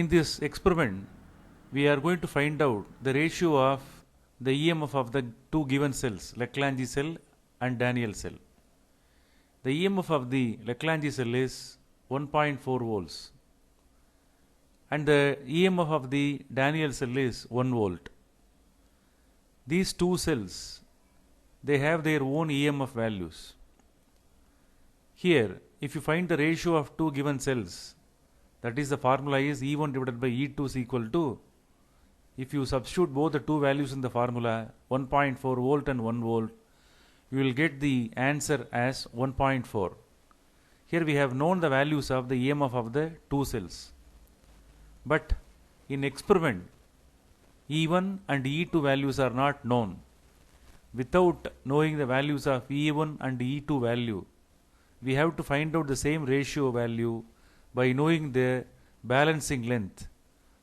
In this experiment, we are going to find out the ratio of the EMF of the two given cells, Leclanché cell and Daniell cell. The EMF of the Leclanché cell is 1.4 volts and the EMF of the Daniell cell is 1 volt. These two cells, they have their own EMF values. Here, if you find the ratio of two given cells, that is the formula is E1 divided by E2 is equal to, if you substitute both the two values in the formula 1.4 volt and 1 volt, you will get the answer as 1.4. Here we have known the values of the EMF of the two cells. But in experiment, E1 and E2 values are not known. Without knowing the values of E1 and E2 value, we have to find out the same ratio value by knowing the balancing length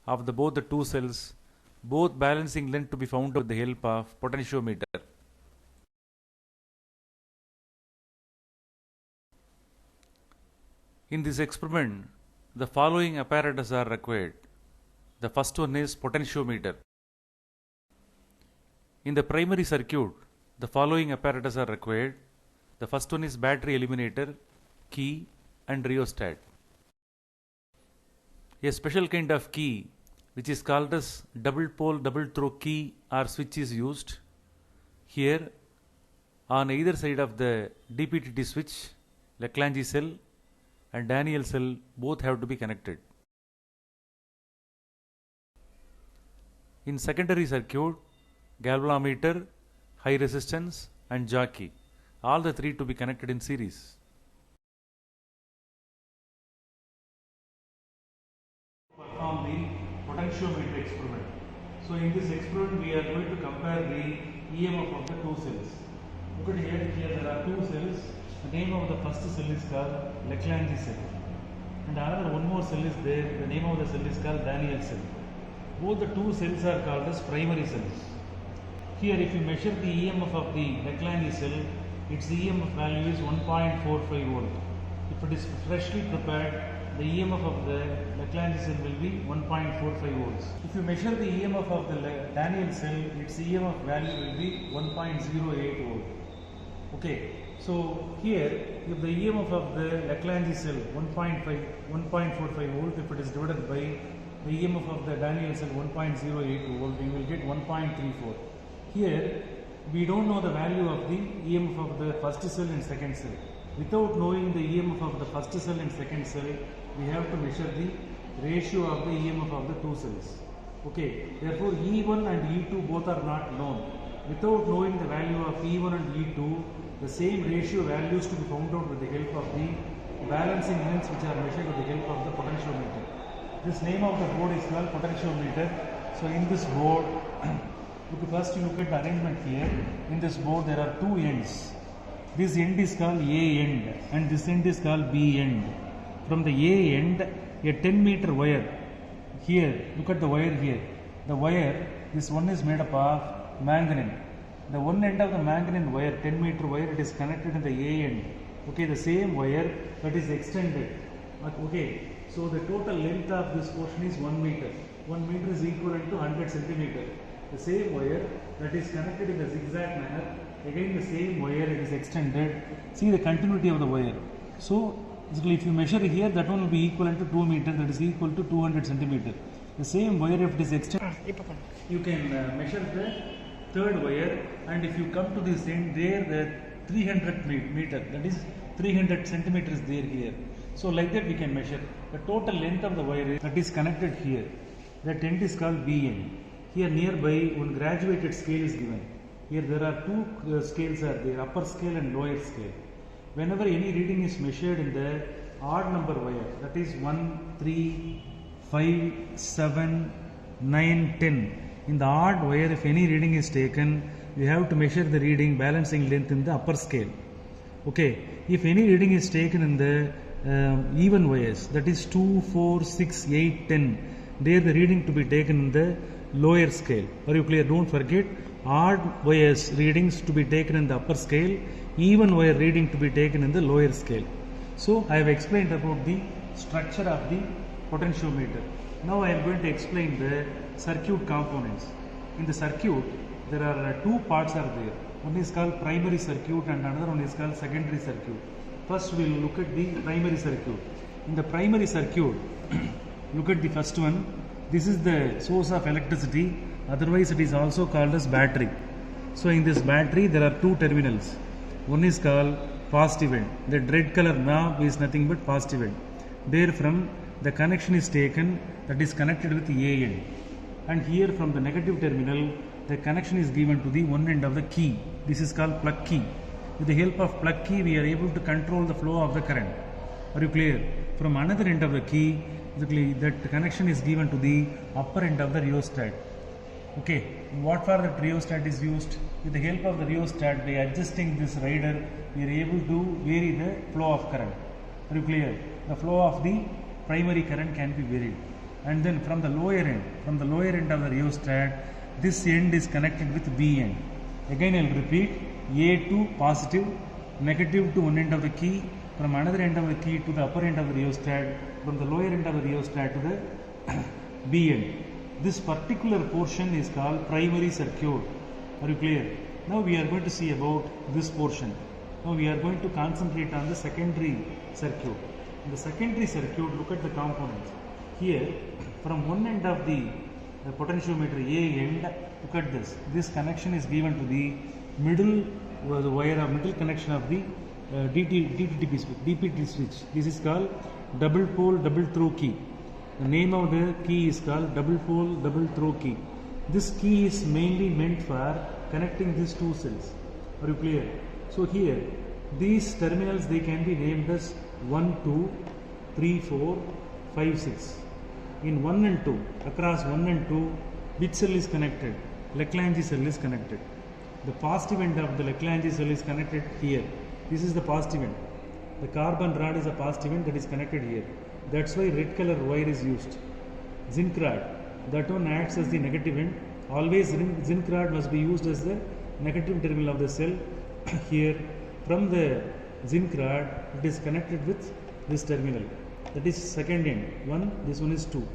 of both the two cells, both balancing length to be found with the help of potentiometer. In this experiment, the following apparatus are required. The first one is potentiometer. In the primary circuit, the following apparatus are required. The first one is battery eliminator, key and rheostat. A special kind of key which is called as double pole double throw key or switch is used. Here on either side of the DPTT switch, Leclanché cell and Daniell cell both have to be connected. In secondary circuit, galvanometer, high resistance and jockey, all the three to be connected in series. Perform the potentiometer experiment. So in this experiment we are going to compare the EMF of the two cells. Look at here there are two cells. The name of the first cell is called Leclanché cell. And another one more cell is there. The name of the cell is called Daniell cell. Both the two cells are called as primary cells. Here if you measure the EMF of the Leclanché cell, its EMF value is 1.45 volt. If it is freshly prepared, the EMF of the Leclanché cell will be 1.45 volts. If you measure the EMF of the Daniell cell, its EMF value will be 1.08 volt. Okay, so here if the EMF of the Leclanché cell 1.45 volt, if it is divided by the EMF of the Daniell cell 1.08 volt, you will get 1.34. Here we don't know the value of the EMF of the first cell and second cell. Without knowing the EMF of the first cell and second cell, we have to measure the ratio of the EMF of the two cells. Okay, therefore E1 and E2 both are not known. Without knowing the value of E1 and E2, the same ratio values to be found out with the help of the balancing lengths which are measured with the help of the potentiometer. This name of the board is called potentiometer. So in this board, first you look at the arrangement here. In this board there are two ends. This end is called A end and this end is called B end. From the A end, a 10-meter wire. Here, look at the wire here. The wire, this one is made up of manganese. The one end of the manganese wire, 10-meter wire, it is connected in the A end. Okay, the same wire that is extended. Okay, so the total length of this portion is 1 meter. 1 meter is equivalent to 100 centimeter. The same wire that is connected in a zigzag manner, again the same wire it is extended. See the continuity of the wire. So basically if you measure here, that one will be equivalent to 2 meter, that is equal to 200 centimeter. The same wire if it is extended, you can measure the third wire, and if you come to this end there, the 300 meter, that is 300 centimeters there here. So like that we can measure the total length of the wire that is connected here. That end is called B end. Here nearby one graduated scale is given. Here there are two scales are there, upper scale and lower scale. Whenever any reading is measured in the odd number wire, that is 1, 3, 5, 7, 9, 10. In the odd wire, if any reading is taken, we have to measure the reading balancing length in the upper scale. Okay, if any reading is taken in the even wires, that is 2, 4, 6, 8, 10, there the reading to be taken in the lower scale. Are you clear? Don't forget, odd wires readings to be taken in the upper scale, even wire reading to be taken in the lower scale. So I have explained about the structure of the potentiometer. Now I am going to explain the circuit components. In the circuit, there are two parts are there. One is called primary circuit and another one is called secondary circuit. First we will look at the primary circuit. In the primary circuit, look at the first one. This is the source of electricity, otherwise it is also called as battery. So in this battery there are two terminals. One is called positive end. The red color knob is nothing but positive end. Therefrom the connection is taken, that is connected with A end. And here from the negative terminal the connection is given to the one end of the key. This is called plug key. With the help of plug key we are able to control the flow of the current. Are you clear? From another end of the key, that connection is given to the upper end of the rheostat. Okay, what for the rheostat is used? With the help of the rheostat, by adjusting this rider, we are able to vary the flow of current. Are you clear? The flow of the primary current can be varied. And then from the lower end of the rheostat, this end is connected with B end. Again I will repeat, A to positive, negative to one end of the key, from another end of the key to the upper end of the rheostat, from the lower end of the rheostat to the B end. This particular portion is called primary circuit. Are you clear? Now we are going to see about this portion. Now we are going to concentrate on the secondary circuit. In the secondary circuit, look at the components. Here, from one end of the potentiometer A end, look at this. This connection is given to the middle wire or middle connection of the DPT switch. This is called double pole double throw key. The name of the key is called double pole double throw key. This key is mainly meant for connecting these two cells. Are you clear? So here, these terminals they can be named as 1, 2, 3, 4, 5, 6. In 1 and 2, across 1 and 2, which cell is connected? Leclanche cell is connected. The positive end of the Leclanche cell is connected here. This is the positive end. The carbon rod is a positive end that is connected here. That's why red color wire is used. Zinc rod, that one acts as the negative end. Always zinc rod must be used as the negative terminal of the cell. Here, from the zinc rod, it is connected with this terminal. That is second end. This one is 2.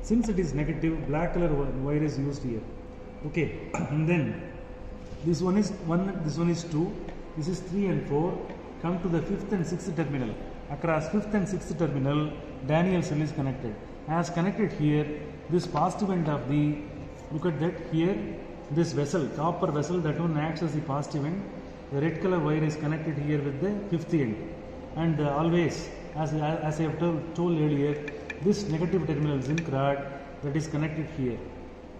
Since it is negative, black color wire is used here. Okay, and then this one is 1, this one is 2, this is 3 and 4. Come to the 5th and 6th terminal. Across 5th and 6th terminal, Daniel cell is connected. As connected here, this positive end of the, look at that here, this vessel, copper vessel, that one acts as the positive end. The red color wire is connected here with the 5th end. And always, as I have told earlier, this negative terminal zinc rod that is connected here.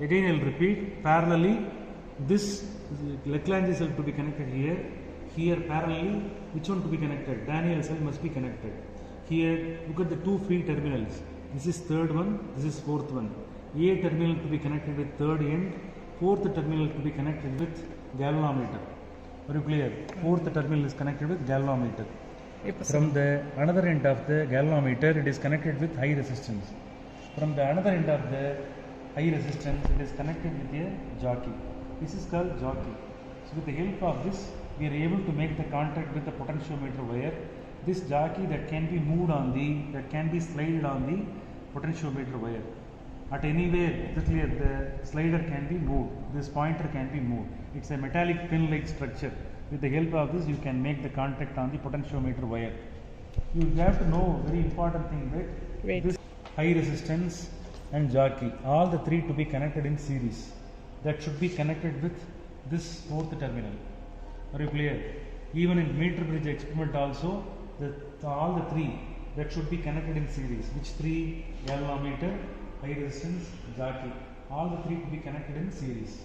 Again I will repeat, parallelly, this Leclanche cell to be connected here. Here parallelly, which one to be connected? Daniel cell must be connected. Here, look at the two free terminals. This is third one, this is fourth one. A terminal to be connected with third end, fourth terminal to be connected with galvanometer. Are you clear? Fourth terminal is connected with galvanometer. From the another end of the galvanometer, it is connected with high resistance. From the another end of the high resistance, it is connected with a jockey. This is called jockey. So with the help of this, we are able to make the contact with the potentiometer wire. This jockey that can be moved on that can be slided on the potentiometer wire. At anywhere, the slider can be moved. This pointer can be moved. It's a metallic pin-like structure. With the help of this, you can make the contact on the potentiometer wire. You have to know very important thing that this high resistance and jockey, all the three to be connected in series. That should be connected with this fourth terminal. Are you clear? Even in meter bridge experiment also, all the three that should be connected in series. Which three? Galvanometer, high resistance, jockey. All the three to be connected in series.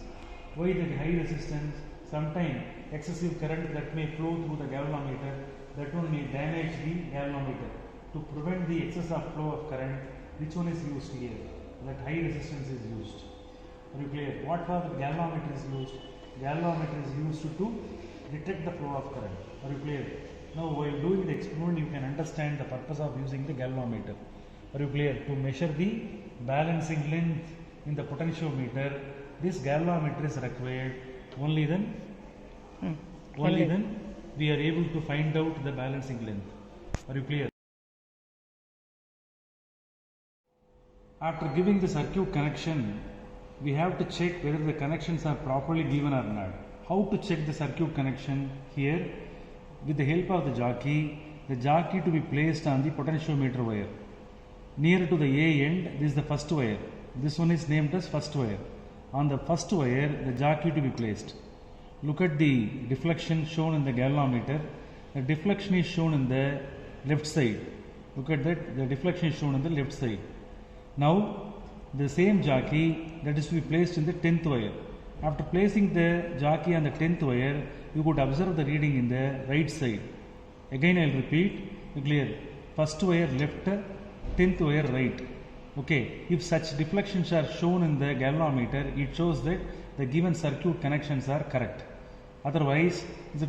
Why the high resistance? Sometimes excessive current that may flow through the galvanometer, that one may damage the galvanometer. To prevent the excess of flow of current, which one is used here? That high resistance is used. Are you clear? What for the galvanometer is used? Galvanometer is used to detect the flow of current. Are you clear? Now while doing the experiment, you can understand the purpose of using the galvanometer. Are you clear? To measure the balancing length in the potentiometer, this galvanometer is required. Only then we are able to find out the balancing length. Are you clear? After giving the circuit connection, we have to check whether the connections are properly given or not. How to check the circuit connection? Here, with the help of the jockey to be placed on the potentiometer wire. Near to the A end, this is the first wire. This one is named as first wire. On the first wire, the jockey to be placed. Look at the deflection shown in the galvanometer. The deflection is shown in the left side. Look at that, the deflection is shown on the left side. Now, the same jockey that is to be placed in the 10th wire. After placing the jockey on the 10th wire, you could observe the reading in the right side. Again, I will repeat, clear. First wire left, 10th wire right. Okay, if such deflections are shown in the galvanometer, it shows that the given circuit connections are correct. Otherwise, if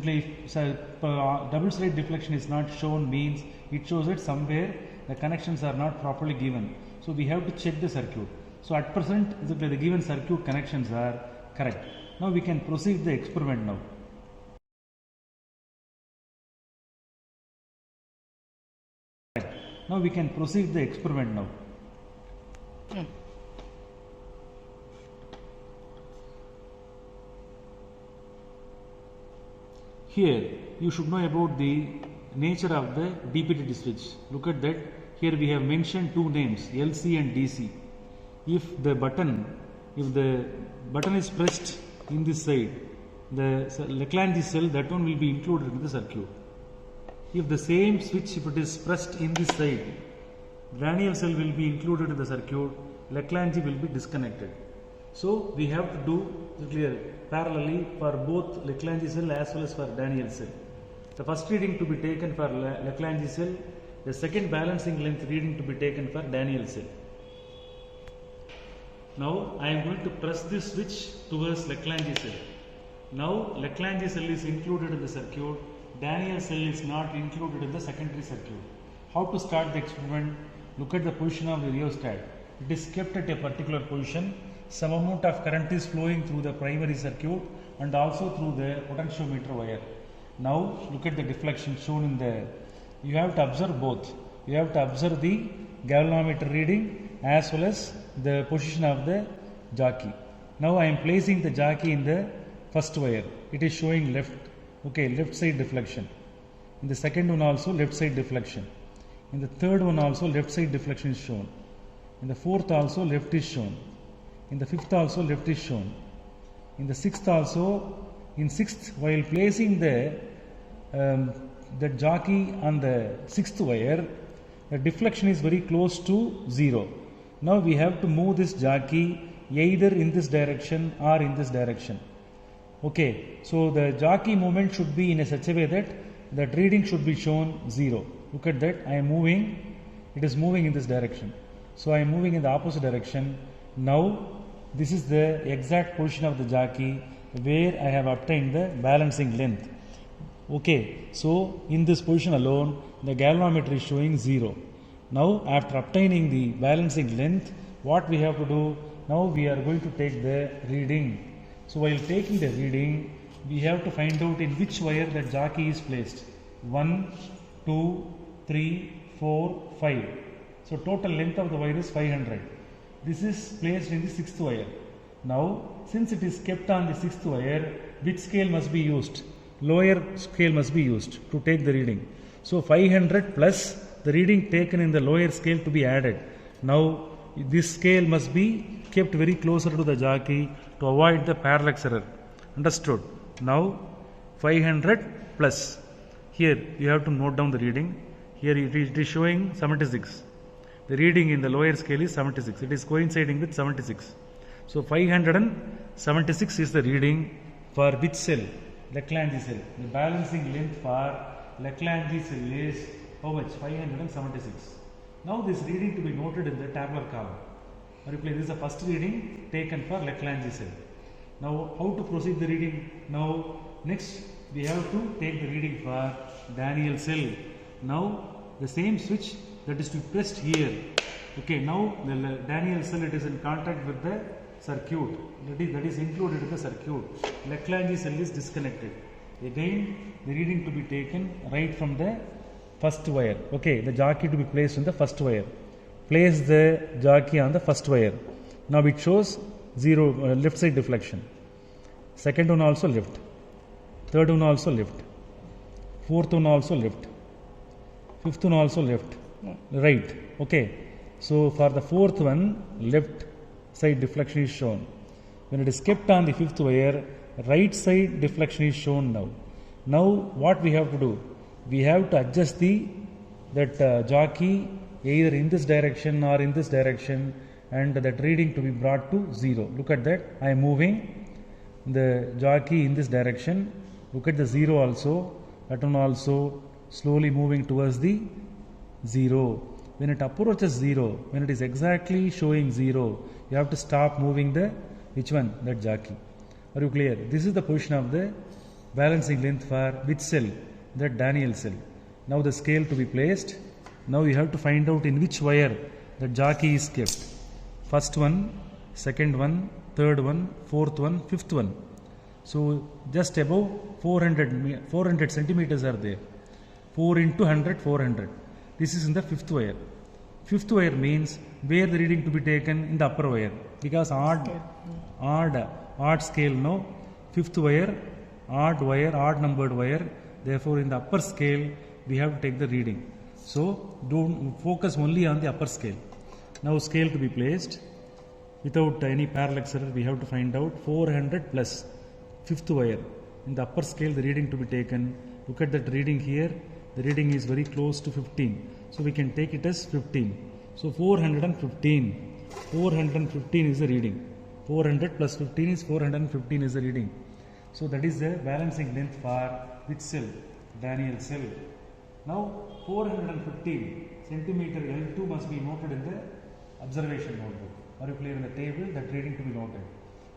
double side deflection is not shown, means it shows that somewhere the connections are not properly given. So we have to check the circuit. So at present, the given circuit connections are correct. Now we can proceed the experiment now. Now we can proceed the experiment now. Here, you should know about the nature of the DPDT switch. Look at that. Here we have mentioned two names, LC and DC. If the button is pressed in this side, the Leclanche cell, that one will be included in the circuit. If the same switch, if it is pressed in this side, Daniell cell will be included in the circuit, Leclanche will be disconnected. So we have to do clear parallelly for both Leclanche cell as well as for Daniell cell. The first reading to be taken for Leclanche cell, the second balancing length reading to be taken for Daniell cell. Now I am going to press this switch towards Leclanche cell. Now Leclanche cell is included in the circuit, Daniell cell is not included in the secondary circuit. How to start the experiment? Look at the position of the rheostat. It is kept at a particular position. Some amount of current is flowing through the primary circuit and also through the potentiometer wire. Now look at the deflection shown in the. You have to observe both. You have to observe the galvanometer reading as well as the position of the jockey. Now I am placing the jockey in the first wire. It is showing left. Okay, left side deflection. In the second one also left side deflection. In the third one also left side deflection is shown. In the fourth also left is shown. In the fifth also left is shown. In the sixth also, in sixth, while placing the jockey on the sixth wire, the deflection is very close to 0. Now we have to move this jockey either in this direction or in this direction. Okay, so the jockey movement should be in such a way that that reading should be shown 0. Look at that, I am moving, it is moving in this direction. So I am moving in the opposite direction. Now this is the exact position of the jockey where I have obtained the balancing length. Okay, so in this position alone, the galvanometer is showing 0. Now after obtaining the balancing length, what we have to do? Now we are going to take the reading. So while taking the reading, we have to find out in which wire the jockey is placed. 1, 2, 3, 4, 5. So total length of the wire is 500. This is placed in the 6th wire. Now since it is kept on the 6th wire, which scale must be used? Lower scale must be used to take the reading. So 500 plus the reading taken in the lower scale to be added. Now this scale must be kept very closer to the jockey to avoid the parallax error. Understood? Now 500 plus. Here you have to note down the reading. Here it is showing 76. The reading in the lower scale is 76. It is coinciding with 76. So 576 is the reading for which cell? Leclanche cell. The balancing length for Leclanche cell is how much? 576. Now this reading to be noted in the tabular column. Reply, this is the first reading taken for Leclanche cell. Now how to proceed the reading? Now next we have to take the reading for Daniell cell. Now the same switch that is to be pressed here. Okay, now the Daniell cell, it is in contact with the circuit. That is included in the circuit. Leclanche cell is disconnected. Again the reading to be taken right from the first wire. Okay, the jockey to be placed in the first wire. place the jockey on the first wire. Now it shows 0 left side deflection. Second one also left. Third one also left. Fourth one also left. Fifth one also left. Right. Okay. So for the fourth one, left side deflection is shown. When it is kept on the fifth wire, right side deflection is shown now. Now what we have to do? We have to adjust that jockey either in this direction or in this direction, and that reading to be brought to 0. Look at that. I am moving the jockey in this direction. Look at the 0 also. That one also slowly moving towards the 0. When it approaches 0, when it is exactly showing 0, you have to stop moving the which one? That jockey. Are you clear? This is the position of the balancing length for which cell? That Daniell cell. Now the scale to be placed. Now you have to find out in which wire the jockey is kept. First one, second one, third one, fourth one, fifth one. So just above 400 centimeters are there. 4 into 100, 400. This is in the fifth wire. Fifth wire means where the reading to be taken in the upper wire. Because odd scale, no. Fifth wire, odd numbered wire. Therefore in the upper scale we have to take the reading. So don't focus only on the upper scale. Now scale to be placed. Without any parallax error, we have to find out 400 plus fifth wire. In the upper scale, the reading to be taken. Look at that reading here. The reading is very close to 15. So we can take it as 15. So 415. 415 is the reading. 400 plus 15 is 415 is the reading. So that is the balancing length for which cell? Daniell cell. Now 415 centimeter L2 must be noted in the observation notebook. Are you clear in the table? That reading to be noted.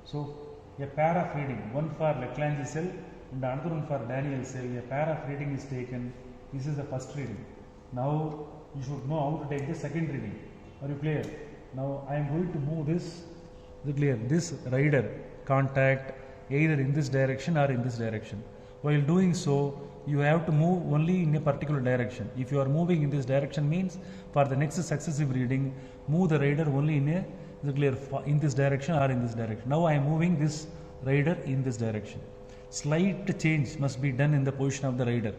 So a pair of reading, one for Leclanché cell and another one for Daniell cell. A pair of reading is taken. This is the first reading. Now you should know how to take the second reading. Are you clear? Now I am going to move this. Is it clear? This rider contact either in this direction or in this direction. While doing so, you have to move only in a particular direction. If you are moving in this direction means for the next successive reading, move the rider only in this direction or in this direction. Now I am moving this rider in this direction. Slight change must be done in the position of the rider.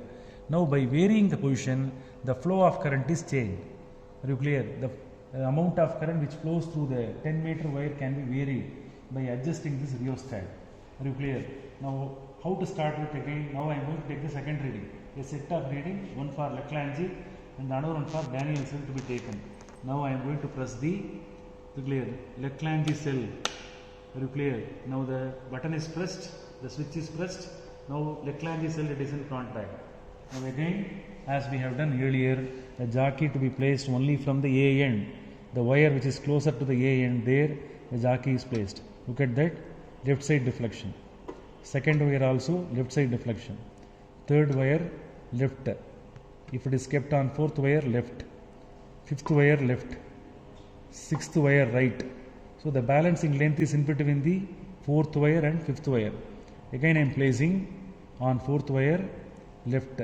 Now by varying the position, the flow of current is changed. Are you clear? The amount of current which flows through the 10-meter wire can be varied by adjusting this rheostat. Are you clear? Now how to start with again? Now I am going to take the second reading. A set of reading, one for Leclanché and another one for Daniell cell to be taken. Now I am going to press the Leclanché cell. Are you clear? Now the button is pressed, the switch is pressed. Now Leclanché cell it is in contact. Now again, as we have done earlier, the jockey to be placed only from the A end. The wire which is closer to the A end, there the jockey is placed. Look at that, left side deflection. Second wire also left side deflection. Third wire left. If it is kept on fourth wire, left. Fifth wire left. Sixth wire right. So the balancing length is in between the fourth wire and fifth wire. Again I am placing on fourth wire left,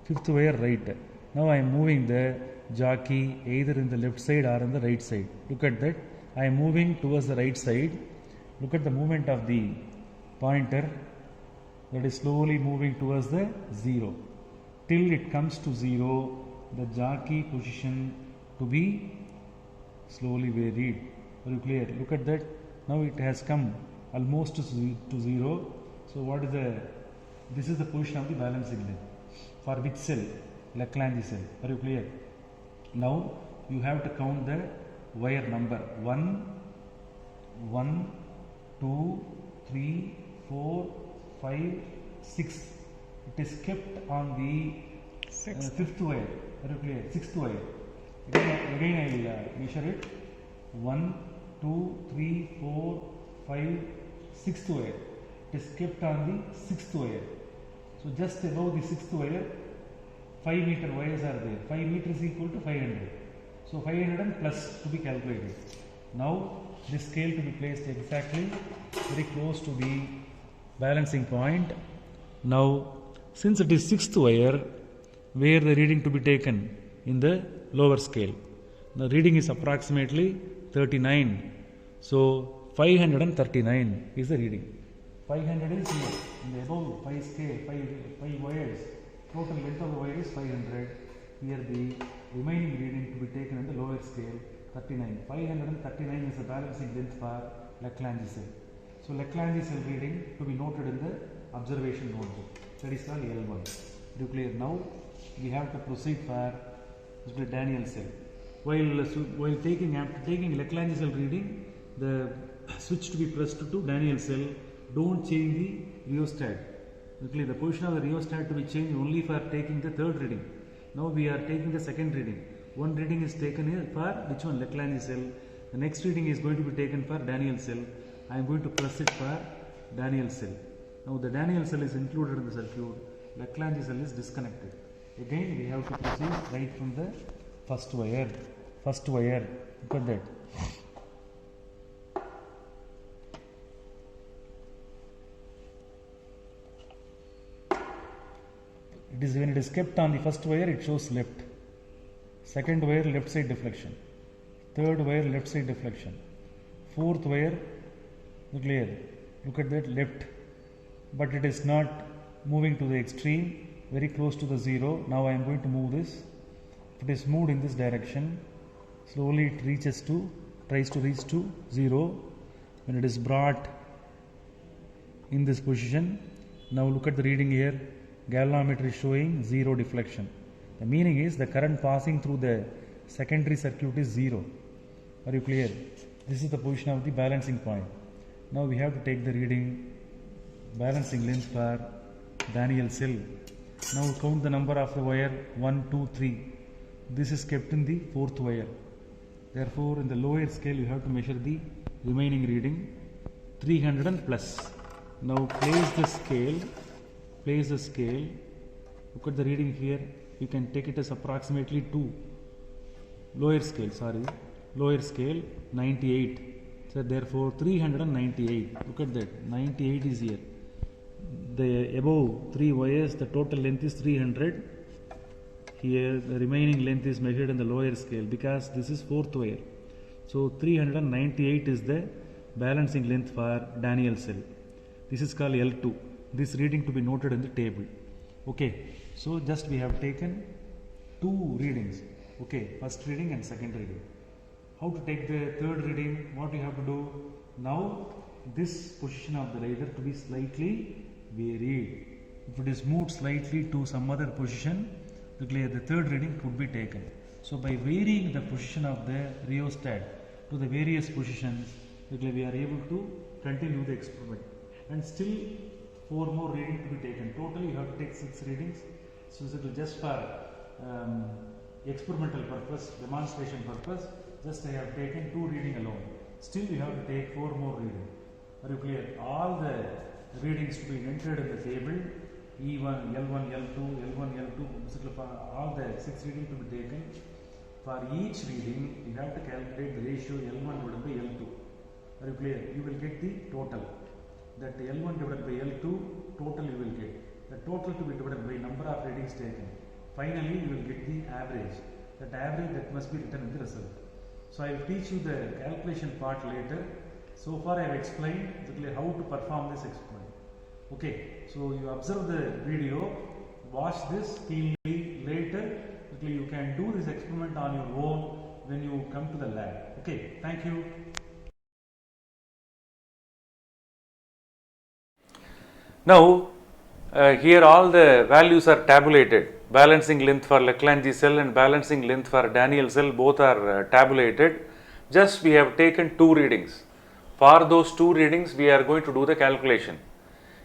fifth wire right. Now I am moving the jockey either in the left side or on the right side. Look at that. I am moving towards the right side. Look at the movement of the pointer, that is slowly moving towards the 0. Till it comes to 0, the jockey position to be slowly varied. Are you clear? Look at that. Now it has come almost to 0. So what is this is the position of the balancing length. For which cell? Leclanché cell. Are you clear? Now you have to count the wire number. 1, 2, 3, 4, 5, 6. It is kept on the fifth wire. Are you clear? Sixth wire. Again I will measure it. 1, 2, 3, 4, 5, sixth wire. It is kept on the sixth wire. So just above the sixth wire, 5-meter wires are there. 5 meters equal to 500. So 500 and plus to be calculated. Now this scale to be placed exactly very close to the balancing point. Now since it is sixth wire, where the reading to be taken in the lower scale. The reading is approximately 39. So 539 is the reading. 500 is here in the above 5 scale, 5 wires. Total length of the wire is 500. Here the remaining reading to be taken in the lower scale 39. 539 is the balancing length for Leclanche cell. So Leclanche cell reading to be noted in the observation notebook. That is called L1. Do you clear? Now we have to proceed for Daniell cell. While taking after taking Leclanche cell reading, the switch to be pressed to Daniell cell. Don't change the rheostat. Okay, the position of the rheostat to be changed only for taking the third reading. Now we are taking the second reading. One reading is taken here for which one? Leclanche cell. The next reading is going to be taken for Daniell cell. I am going to press it for Daniell cell. Now the Daniell cell is included in the circuit. Leclanche cell is disconnected. Again we have to proceed right from the first wire. First wire. Look at that. It is when it is kept on the first wire, it shows left. Second wire, left side deflection. Third wire, left side deflection. Fourth wire, clear. Look at that, left. But it is not moving to the extreme, very close to the zero. Now I am going to move this. If it is moved in this direction, slowly it tries to reach to zero. When it is brought in this position, now look at the reading here. Galvanometer is showing zero deflection. The meaning is the current passing through the secondary circuit is zero. Are you clear? This is the position of the balancing point. Now we have to take the reading balancing length for Daniell cell. Now count the number of the wire 1, 2, 3. This is kept in the fourth wire. Therefore, in the lower scale you have to measure the remaining reading 300 and plus. Now place the scale. Look at the reading here. You can take it as approximately 2. Lower scale 98. So therefore 398. Look at that. 98 is here. The above 3 wires, the total length is 300. Here the remaining length is measured in the lower scale because this is fourth wire. So 398 is the balancing length for Daniell cell. This is called L2. This reading to be noted in the table. Okay, so just we have taken 2 readings. Okay, first reading and second reading. How to take the third reading? What we have to do? Now this position of the radar to be slightly varied. If it is moved slightly to some other position, the third reading could be taken. So by varying the position of the rheostat to the various positions, we are able to continue the experiment. And still 4 more readings to be taken. Totally you have to take 6 readings. So this is just for experimental purpose, demonstration purpose. Just I have taken 2 readings alone. Still you have to take 4 more readings. Are you clear? All the readings to be entered in the table. E1, L1, L2, L1, L2, all the 6 readings to be taken. For each reading, you have to calculate the ratio L1 divided by L2. Are you clear? You will get the total. That L1 divided by L2 total you will get. The total to be divided by number of readings taken. Finally, you will get the average. That average that must be written in the result. So I will teach you the calculation part later. So far I have explained how to perform this experiment. Okay, so you observe the video, watch this keenly. Later you can do this experiment on your own when you come to the lab. Okay, thank you. Now, here all the values are tabulated. Balancing length for Leclanche cell and balancing length for Daniell cell both are tabulated. Just we have taken 2 readings. For those 2 readings, we are going to do the calculation.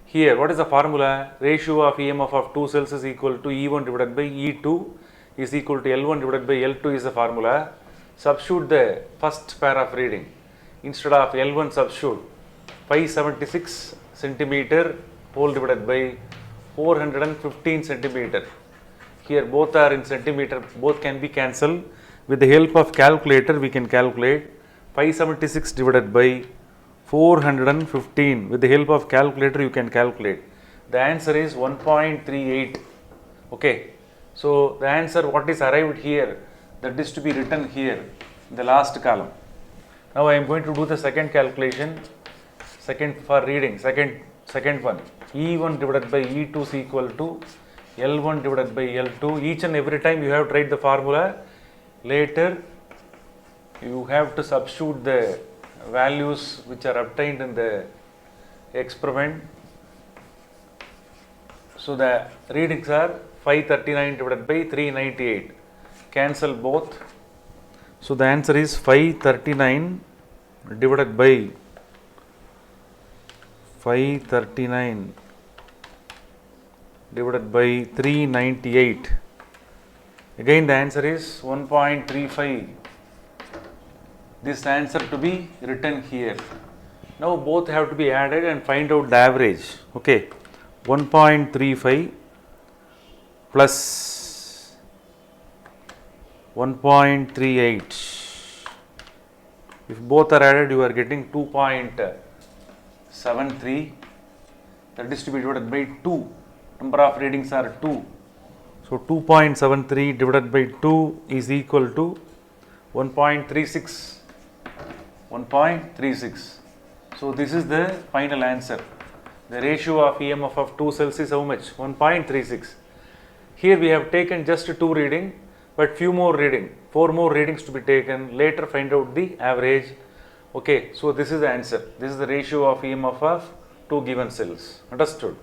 Here, what is the formula? Ratio of EMF of 2 cells is equal to E1 divided by E2 is equal to L1 divided by L2 is the formula. Substitute the first pair of reading. Instead of L1, substitute 576 centimeter whole divided by 415 centimeter. Here both are in centimeter, both can be cancelled. With the help of calculator, we can calculate 576 divided by 415. With the help of calculator, you can calculate. The answer is 1.38. Okay. So the answer what is arrived here, that is to be written here in the last column. Now I am going to do the second calculation, second for reading, second one. E1 divided by E2 is equal to L1 divided by L2. Each and every time you have to write the formula. Later you have to substitute the values which are obtained in the experiment. So the readings are 539 divided by 398. Cancel both. So the answer is 539 divided by 539 divided by 398. Again the answer is 1.35. This answer to be written here. Now both have to be added and find out the average. Okay, 1.35 plus 1.38. If both are added, you are getting 2.73. That is to be divided by 2. Number of readings are 2. So 2.73 divided by 2 is equal to 1.36. 1.36. So this is the final answer. The ratio of EMF of two cells is how much? 1.36. Here we have taken just 2 reading, but few more reading, 4 more readings to be taken. Later find out the average. Okay, so this is the answer. This is the ratio of EMF of two given cells. Understood?